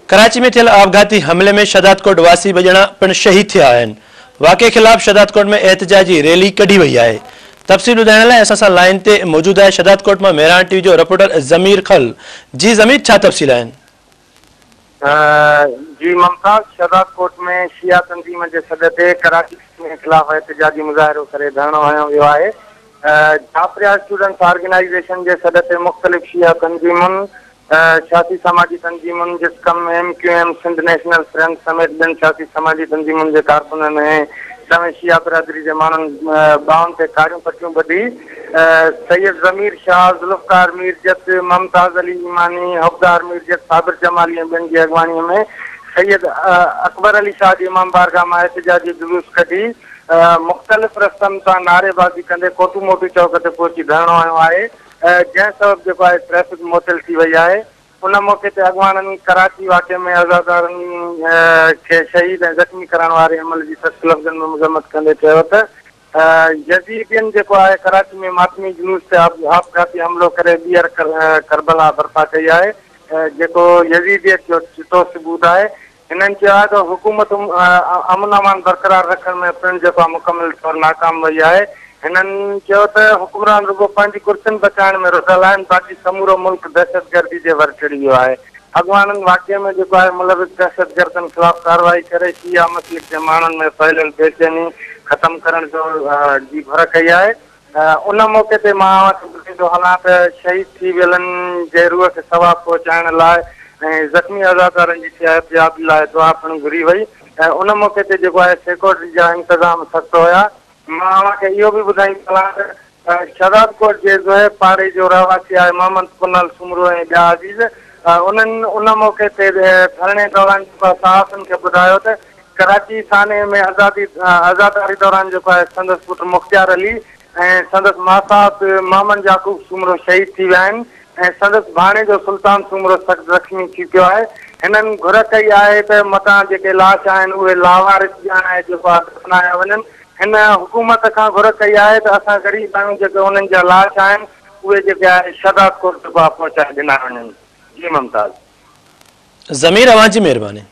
कराची में थियल आपघाती हमले में शाहदादकोट वासी बजना पिण शहीद थिया आहिनि। वाक़े खिलाफ शाहदादकोट में एहतजाजी रैली कढी वई आहे। तफ़सील ॿुधाइण लाइ असां सां लाइन ते मौजूद आहे शाहदादकोट मां मेहरान टीवी जो रिपोर्टर ज़मीर खल। जी ज़मीर, छा तफ़सील आहिनि? जी मुमताज़, शाहदादकोट में शिया तंज़ीम जे सॾ ते कराची में खिलाफ एहतजाजी मुज़ाहिरो करे धरनो हयो वियो आहे। जाफरिया स्टूडेंट्स ऑर्गेनाइजेशन जे सॾ ते मुख़्तलिफ़ शिया तंज़ीमुनि, सियासी समाजी तंज़ीमुनि जिसकम MQM सिंध नेशनल फ्रंट समेत ॿियनि सियासी समाजी तंज़ीमुनि जे कारकुननि ऐं तवे शिया बिरादरी जे माण्हुनि ॿाहुनि ते कारियूं पटियूं ॿधी सैयद ज़मीर शाह, ज़ुल्फ़कार मीरजत, मुमताज़ अली ईमानी, हफ़्दार मीरजत, साबिर जमाली ऐं ॿियनि जी अॻवानीअ में सैयद अकबर अली शाह जी इमाम बारगाह मां एहतजाजी जुलूस कढी मुख़्तलिफ़ रस्तनि तां नारेबाज़ी कंदे कोटू मोटू चौक ते पहुची धरणो हयो आहे, जंहिं सबबि जेको आहे ट्रैफ़िक मुअतल थी वई आहे। उन मौक़े ते अॻवाननि कराची वाक़े में आज़ादारनि खे शहीद ऐं ज़ख़्मी करण वारे अमल जी सख़्त लफ़्ज़नि में मज़म्मत कंदे चयो त यज़ीदियुनि जेको आहे कराची में मातमी जुलूस ते आपघाती हमिलो करे ॿीहर करबला बर्पा कई आहे, जेको यज़ीदियत जो चिटो सबूत आहे। हिननि चयो आहे त हुकूमत अमन अमान बरक़रार रखण में पिणु जेको आहे मुकमिल तौरु नाकाम वई आहे। हिननि चयो त हुकुमरान रुगो पंहिंजी कुर्सियुनि बचाइण में रुधल आहिनि, बाक़ी समूरो मुल्क दहशतगर्दी जे वर चढ़ी वियो आहे। अॻवाननि वाक़े में जेको आहे मुलविस दहशतगर्दनि ख़िलाफ़ कार्रवाई करे शिया मसलिक जे माण्हुनि में फहिलियल बेचैनी ख़तमु करण जी घुर कई आहे। उन मौक़े ते मां वटि जो हालात शहीद थी वियलनि जे रूह खे सवाबु पहुचाइण लाइ ऐं ज़ख़्मी आज़ादारनि जी सिहतयाबी लाइ दुआ पिणु घुरी वई ऐं उन मौक़े ते जेको आहे सिक्योरिटी जा इंतज़ाम सख़्त हुया। मां तव्हांखे इहो बि ॿुधाईंदो आहियां त शाहदादकोट जे ज़ोहे पाड़े जो रहवासी आहे मोहम्मद कुनल सुमरो ऐं ॿिया अज़ीज़, उन्हनि उन मौक़े ते धरणे दौरान सहाफ़ियुनि खे ॿुधायो त कराची थाने में आज़ादारी दौरान जेको आहे संदसि पुटु मुख़्तियार अली ऐं संदसि मासात मोहम्मद याकूब सुमरो शहीद थी विया आहिनि ऐं संदसि भाणे जो सुल्तान सुमरो सख़्तु ज़ख़्मी थी पियो आहे। हिननि घुर कई आहे त मथां जेके लाश आहिनि उहे लावारिस आहे जेको आहे दफ़नाया वञनि। हिन हुकूमत खां घुर कई आहे त असां ग़रीब आहियूं, जेके उन्हनि जा लाश आहिनि उहे जेके आहे शाहदादकोट पहुचाए ॾिना वञनि। जी मुमताज़। ज़मीर, अवां जी महिरबानी।